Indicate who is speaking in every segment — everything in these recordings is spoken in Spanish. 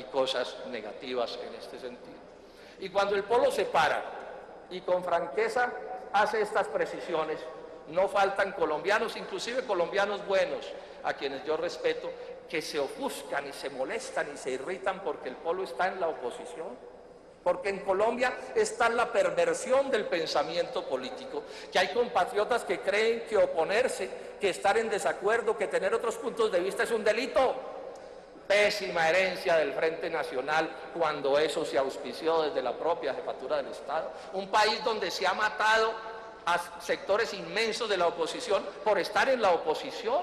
Speaker 1: y cosas negativas en este sentido. Y cuando el Polo se para y con franqueza hace estas precisiones, no faltan colombianos, inclusive colombianos buenos, a quienes yo respeto, que se ofuscan y se molestan y se irritan porque el Polo está en la oposición. Porque en Colombia está la perversión del pensamiento político, que hay compatriotas que creen que oponerse, que estar en desacuerdo, que tener otros puntos de vista es un delito. Pésima herencia del Frente Nacional cuando eso se auspició desde la propia jefatura del Estado. Un país donde se ha matado a sectores inmensos de la oposición por estar en la oposición.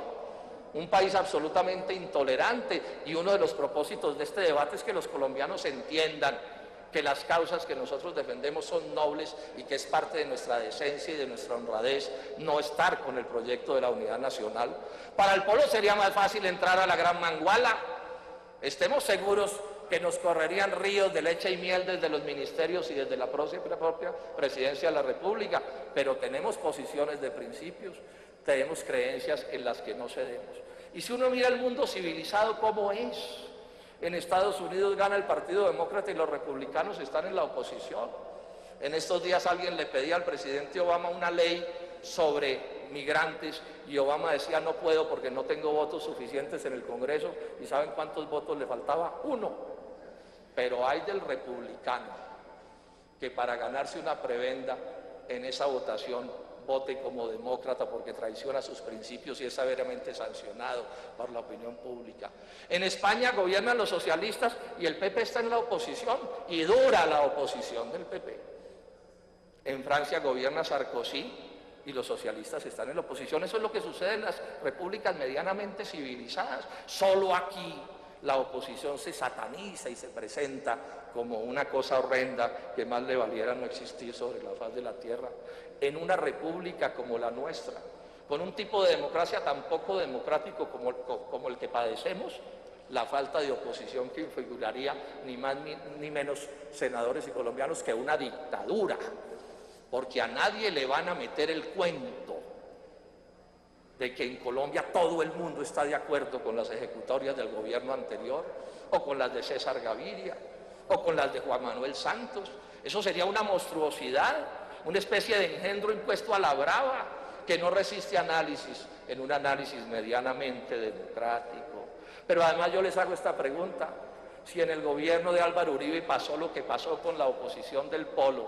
Speaker 1: Un país absolutamente intolerante, y uno de los propósitos de este debate es que los colombianos entiendan que las causas que nosotros defendemos son nobles y que es parte de nuestra decencia y de nuestra honradez no estar con el proyecto de la unidad nacional. Para el Polo sería más fácil entrar a la Gran Manguala. Estemos seguros que nos correrían ríos de leche y miel desde los ministerios y desde la propia presidencia de la República, pero tenemos posiciones de principios, tenemos creencias en las que no cedemos. Y si uno mira el mundo civilizado, ¿cómo es? En Estados Unidos gana el Partido Demócrata y los republicanos están en la oposición. En estos días alguien le pedía al presidente Obama una ley sobre migrantes y Obama decía no puedo porque no tengo votos suficientes en el Congreso. ¿Y saben cuántos votos le faltaba? 1. Pero hay del republicano que para ganarse una prebenda en esa votación vote como demócrata porque traiciona sus principios y es severamente sancionado por la opinión pública. En España gobiernan los socialistas y el PP está en la oposición y dura la oposición del PP. En Francia gobierna Sarkozy y los socialistas están en la oposición. Eso es lo que sucede en las repúblicas medianamente civilizadas. Solo aquí la oposición se sataniza y se presenta como una cosa horrenda que más le valiera no existir sobre la faz de la tierra. En una república como la nuestra, con un tipo de democracia tan poco democrático como el que padecemos, la falta de oposición que infiguraría ni más ni menos senadores y colombianos que una dictadura, porque a nadie le van a meter el cuento de que en Colombia todo el mundo está de acuerdo con las ejecutorias del gobierno anterior, o con las de César Gaviria, o con las de Juan Manuel Santos. Eso sería una monstruosidad, una especie de engendro impuesto a la brava, que no resiste análisis en un análisis medianamente democrático. Pero además yo les hago esta pregunta: si en el gobierno de Álvaro Uribe pasó lo que pasó con la oposición del Polo,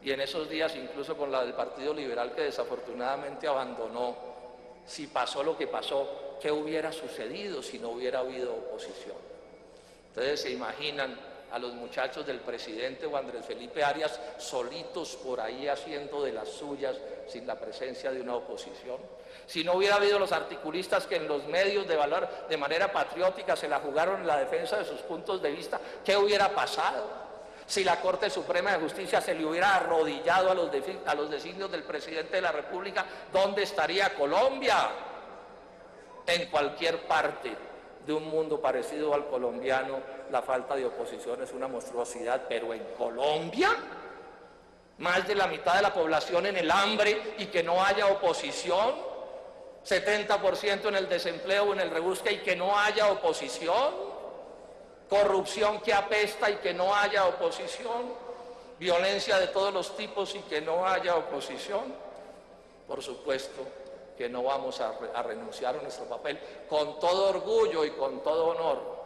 Speaker 1: y en esos días incluso con la del Partido Liberal que desafortunadamente abandonó, si pasó lo que pasó, ¿qué hubiera sucedido si no hubiera habido oposición? Ustedes se imaginan a los muchachos del presidente o Andrés Felipe Arias solitos por ahí haciendo de las suyas sin la presencia de una oposición. Si no hubiera habido los articulistas que en los medios de manera patriótica se la jugaron en la defensa de sus puntos de vista, ¿qué hubiera pasado? Si la Corte Suprema de Justicia se le hubiera arrodillado a los designios del presidente de la República, ¿dónde estaría Colombia? En cualquier parte de un mundo parecido al colombiano, la falta de oposición es una monstruosidad, pero en Colombia, más de la mitad de la población en el hambre y que no haya oposición, 70% en el desempleo o en el rebusque y que no haya oposición, corrupción que apesta y que no haya oposición, violencia de todos los tipos y que no haya oposición. Por supuesto que no vamos a renunciar a nuestro papel. Con todo orgullo y con todo honor,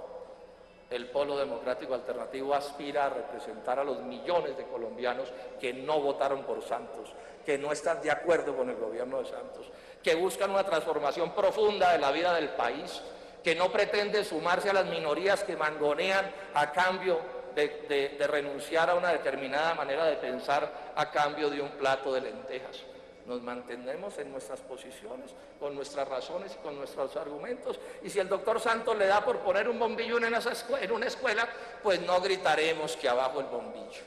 Speaker 1: el Polo Democrático Alternativo aspira a representar a los millones de colombianos que no votaron por Santos, que no están de acuerdo con el gobierno de Santos, que buscan una transformación profunda de la vida del país, que no pretende sumarse a las minorías que mangonean a cambio de renunciar a una determinada manera de pensar a cambio de un plato de lentejas. Nos mantenemos en nuestras posiciones, con nuestras razones y con nuestros argumentos, y si el doctor Santos le da por poner un bombillo en una escuela, pues no gritaremos que abajo el bombillo.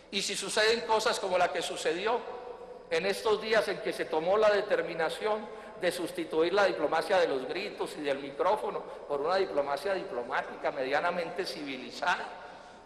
Speaker 1: Y si suceden cosas como la que sucedió en estos días en que se tomó la determinación de sustituir la diplomacia de los gritos y del micrófono por una diplomacia diplomática medianamente civilizada,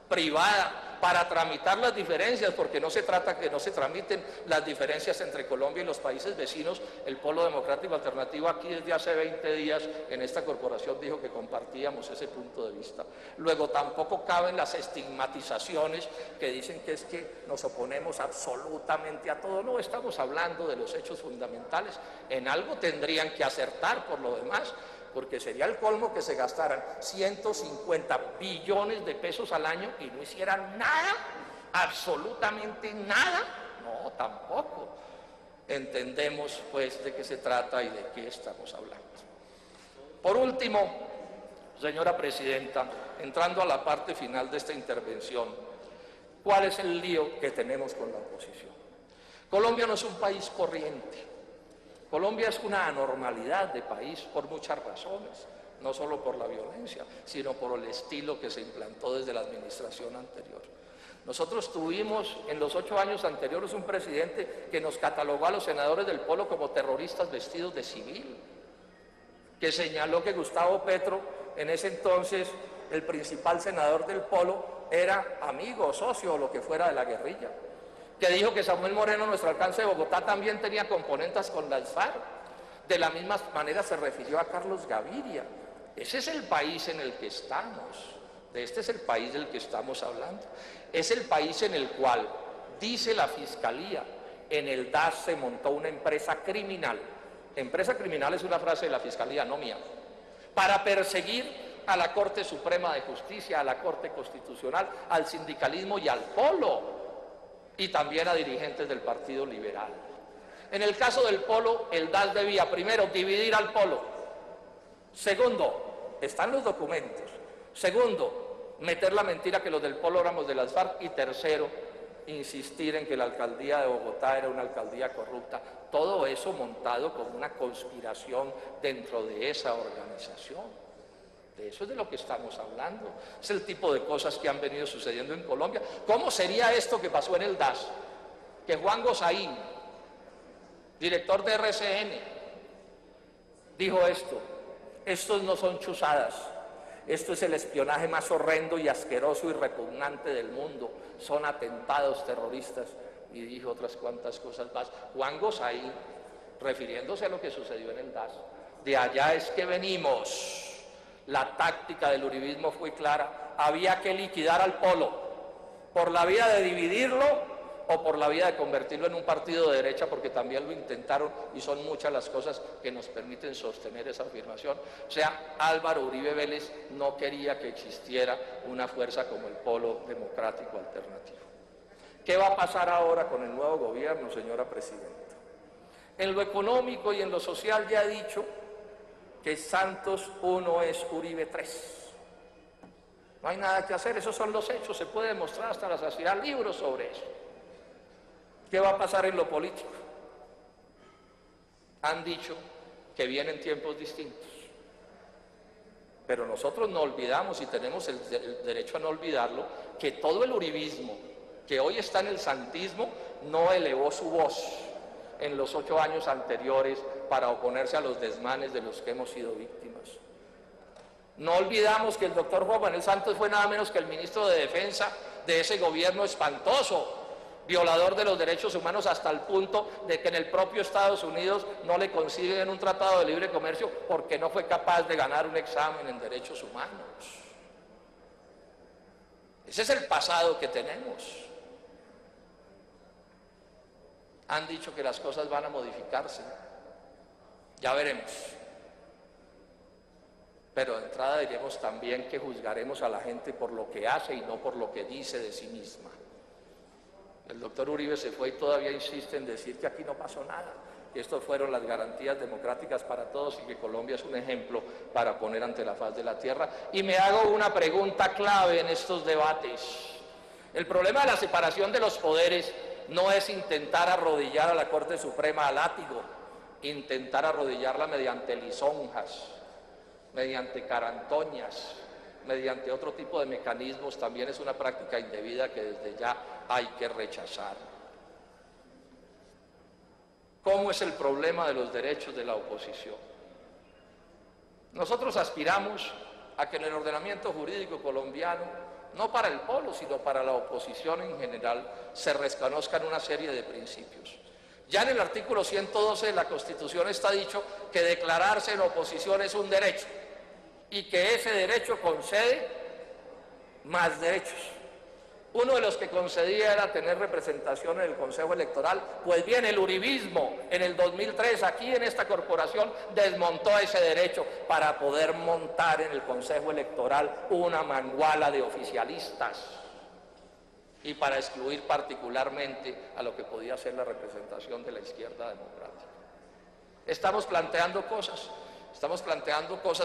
Speaker 1: privada, para tramitar las diferencias, porque no se trata que no se tramiten las diferencias entre Colombia y los países vecinos. El Polo Democrático Alternativo aquí desde hace 20 días en esta corporación dijo que compartíamos ese punto de vista. Luego tampoco caben las estigmatizaciones que dicen que es que nos oponemos absolutamente a todo. No, estamos hablando de los hechos fundamentales. En algo tendrían que acertar por lo demás, porque sería el colmo que se gastaran 150 billones de pesos al año y no hicieran nada, absolutamente nada. No, tampoco entendemos pues de qué se trata y de qué estamos hablando. Por último, señora Presidenta, entrando a la parte final de esta intervención, ¿cuál es el lío que tenemos con la oposición? Colombia no es un país corriente. Colombia es una anormalidad de país por muchas razones, no solo por la violencia, sino por el estilo que se implantó desde la administración anterior. Nosotros tuvimos en los 8 años anteriores un presidente que nos catalogó a los senadores del Polo como terroristas vestidos de civil, que señaló que Gustavo Petro, en ese entonces el principal senador del Polo, era amigo, socio o lo que fuera de la guerrilla, que dijo que Samuel Moreno, nuestro alcalde de Bogotá, también tenía componentes con las FARC. De la misma manera se refirió a Carlos Gaviria. Ese es el país en el que estamos, este es el país del que estamos hablando. Es el país en el cual, dice la Fiscalía, en el DAS se montó una empresa criminal. Empresa criminal es una frase de la Fiscalía, no mía, para perseguir a la Corte Suprema de Justicia, a la Corte Constitucional, al sindicalismo y al Polo, y también a dirigentes del Partido Liberal. En el caso del Polo, el DAS debía, primero, dividir al Polo. Segundo, están los documentos. Segundo, meter la mentira que los del Polo éramos de las FARC. Y tercero, insistir en que la alcaldía de Bogotá era una alcaldía corrupta. Todo eso montado como una conspiración dentro de esa organización. De eso es de lo que estamos hablando. Es el tipo de cosas que han venido sucediendo en Colombia. ¿Cómo sería esto que pasó en el DAS? Que Juan Gozaín, director de RCN, dijo esto: estos no son chuzadas, esto es el espionaje más horrendo y asqueroso y repugnante del mundo, son atentados terroristas, y dijo otras cuantas cosas más. Juan Gozaín, refiriéndose a lo que sucedió en el DAS: de allá es que venimos. La táctica del uribismo fue clara, había que liquidar al Polo, por la vía de dividirlo o por la vía de convertirlo en un partido de derecha, porque también lo intentaron y son muchas las cosas que nos permiten sostener esa afirmación. O sea, Álvaro Uribe Vélez no quería que existiera una fuerza como el Polo Democrático Alternativo. ¿Qué va a pasar ahora con el nuevo gobierno, señora Presidenta? En lo económico y en lo social ya he dicho que Santos 1 es Uribe 3. No hay nada que hacer, esos son los hechos, se puede demostrar hasta la saciedad, libros sobre eso. ¿Qué va a pasar en lo político? Han dicho que vienen tiempos distintos, pero nosotros no olvidamos, y tenemos el derecho a no olvidarlo, que todo el uribismo que hoy está en el santismo no elevó su voz en los 8 años anteriores para oponerse a los desmanes de los que hemos sido víctimas. No olvidamos que el doctor Juan Manuel Santos fue nada menos que el ministro de Defensa de ese gobierno espantoso, violador de los derechos humanos hasta el punto de que en el propio Estados Unidos no le consiguen un tratado de libre comercio porque no fue capaz de ganar un examen en derechos humanos. Ese es el pasado que tenemos. Han dicho que las cosas van a modificarse. Ya veremos. Pero de entrada diremos también que juzgaremos a la gente por lo que hace y no por lo que dice de sí misma. El doctor Uribe se fue y todavía insiste en decir que aquí no pasó nada, que estas fueron las garantías democráticas para todos y que Colombia es un ejemplo para poner ante la faz de la tierra. Y me hago una pregunta clave en estos debates. El problema de la separación de los poderes no es intentar arrodillar a la Corte Suprema a látigo, intentar arrodillarla mediante lisonjas, mediante carantoñas, mediante otro tipo de mecanismos, también es una práctica indebida que desde ya hay que rechazar. ¿Cómo es el problema de los derechos de la oposición? Nosotros aspiramos a que en el ordenamiento jurídico colombiano no para el polo, sino para la oposición en general, se reconozcan una serie de principios. Ya en el artículo 112 de la Constitución está dicho que declararse en oposición es un derecho y que ese derecho concede más derechos. Uno de los que concedía era tener representación en el Consejo Electoral. Pues bien, el uribismo en el 2003 aquí en esta corporación desmontó ese derecho para poder montar en el Consejo Electoral una manguala de oficialistas y para excluir particularmente a lo que podía ser la representación de la izquierda democrática. Estamos planteando cosas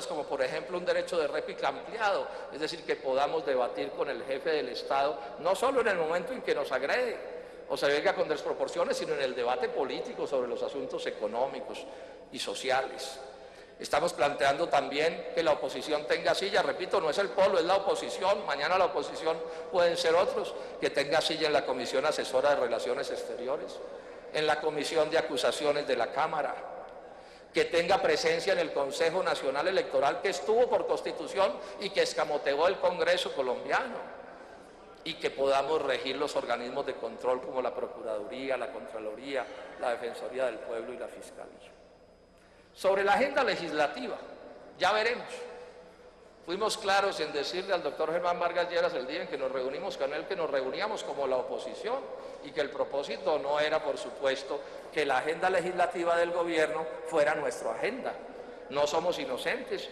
Speaker 1: como por ejemplo un derecho de réplica ampliado, es decir, que podamos debatir con el jefe del Estado, no solo en el momento en que nos agrede o se venga con desproporciones, sino en el debate político sobre los asuntos económicos y sociales. Estamos planteando también que la oposición tenga silla, repito, no es el polo, es la oposición, mañana la oposición pueden ser otros, que tenga silla en la Comisión Asesora de Relaciones Exteriores, en la Comisión de Acusaciones de la Cámara, que tenga presencia en el Consejo Nacional Electoral, que estuvo por Constitución y que escamoteó el Congreso colombiano, y que podamos regir los organismos de control como la Procuraduría, la Contraloría, la Defensoría del Pueblo y la Fiscalía. Sobre la agenda legislativa, ya veremos. Fuimos claros en decirle al doctor Germán Vargas Lleras el día en que nos reunimos con él que nos reuníamos como la oposición y que el propósito no era, por supuesto, que la agenda legislativa del gobierno fuera nuestra agenda. No somos inocentes.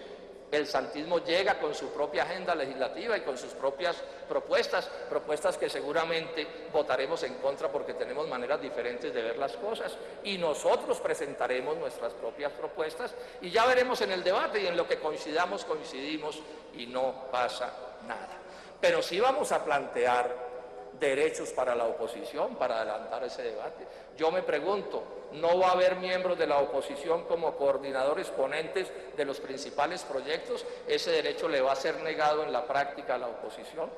Speaker 1: El santismo llega con su propia agenda legislativa y con sus propias propuestas que seguramente votaremos en contra porque tenemos maneras diferentes de ver las cosas, y nosotros presentaremos nuestras propias propuestas y ya veremos en el debate, y en lo que coincidamos, coincidimos y no pasa nada. Pero sí vamos a plantear derechos para la oposición, para adelantar ese debate. Yo me pregunto, ¿no va a haber miembros de la oposición como coordinadores ponentes de los principales proyectos? ¿Ese derecho le va a ser negado en la práctica a la oposición?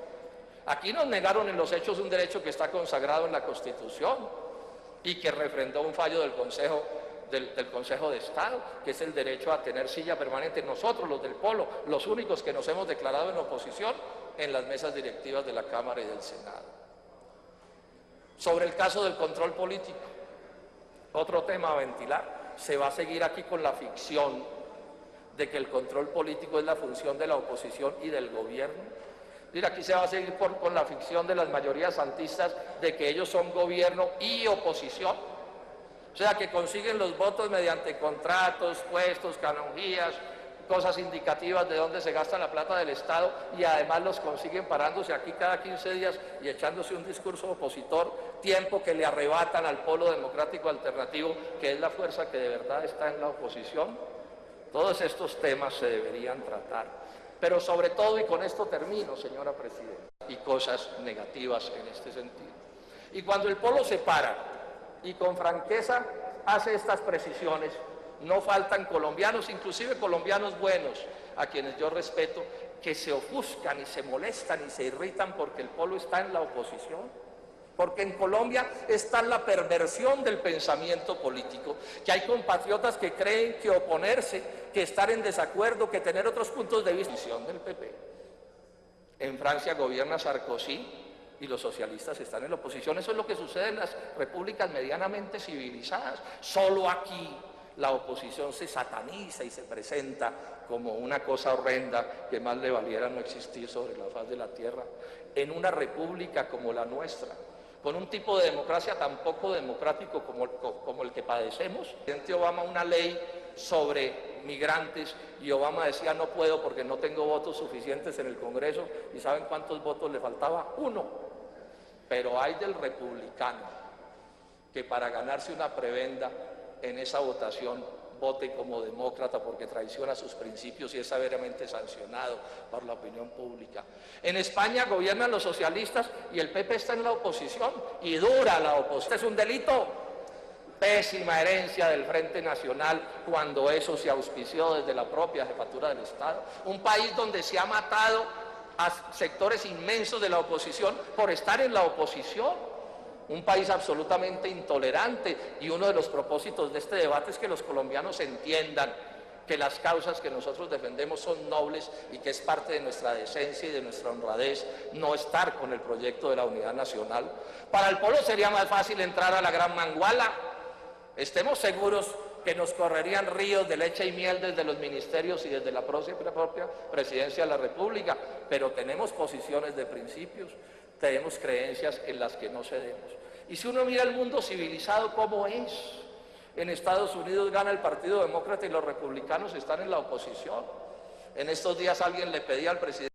Speaker 1: Aquí nos negaron en los hechos un derecho que está consagrado en la Constitución y que refrendó un fallo del Consejo de Estado, que es el derecho a tener silla permanente. Nosotros, los del Polo, los únicos que nos hemos declarado en oposición en las mesas directivas de la Cámara y del Senado. Sobre el caso del control político, otro tema a ventilar, se va a seguir aquí con la ficción de que el control político es la función de la oposición y del gobierno. Mira, aquí se va a seguir con la ficción de las mayorías santistas de que ellos son gobierno y oposición. O sea, que consiguen los votos mediante contratos, puestos, canonjías, cosas indicativas de dónde se gasta la plata del Estado, y además los consiguen parándose aquí cada 15 días y echándose un discurso opositor, tiempo que le arrebatan al polo democrático alternativo, que es la fuerza que de verdad está en la oposición. Todos estos temas se deberían tratar, pero sobre todo, y con esto termino, señora Presidenta, y cosas negativas en este sentido. Y cuando el polo se para y con franqueza hace estas precisiones, no faltan colombianos, inclusive colombianos buenos, a quienes yo respeto, que se ofuscan y se molestan y se irritan porque el polo está en la oposición. Porque en Colombia está la perversión del pensamiento político, que hay compatriotas que creen que oponerse, que estar en desacuerdo, que tener otros puntos de vista del PP. En Francia gobierna Sarkozy y los socialistas están en la oposición. Eso es lo que sucede en las repúblicas medianamente civilizadas. Solo aquí la oposición se sataniza y se presenta como una cosa horrenda que más le valiera no existir sobre la faz de la tierra. En una república como la nuestra, con un tipo de democracia tan poco democrático como el que padecemos, el presidente Obama una ley sobre migrantes y Obama decía no puedo porque no tengo votos suficientes en el Congreso, y ¿saben cuántos votos le faltaba? 1. Pero hay del republicano que para ganarse una prebenda en esa votación vote como demócrata porque traiciona sus principios y es severamente sancionado por la opinión pública. En España gobiernan los socialistas y el PP está en la oposición, y dura la oposición. Es un delito. Pésima herencia del Frente Nacional cuando eso se auspició desde la propia jefatura del Estado. Un país donde se ha matado a sectores inmensos de la oposición por estar en la oposición. Un país absolutamente intolerante, y uno de los propósitos de este debate es que los colombianos entiendan que las causas que nosotros defendemos son nobles y que es parte de nuestra decencia y de nuestra honradez no estar con el proyecto de la unidad nacional. Para el Polo sería más fácil entrar a la Gran Manguala. Estemos seguros que nos correrían ríos de leche y miel desde los ministerios y desde la propia presidencia de la República, pero tenemos posiciones de principios, tenemos creencias en las que no cedemos. Y si uno mira el mundo civilizado, ¿cómo es? En Estados Unidos gana el Partido Demócrata y los republicanos están en la oposición. En estos días alguien le pedía al presidente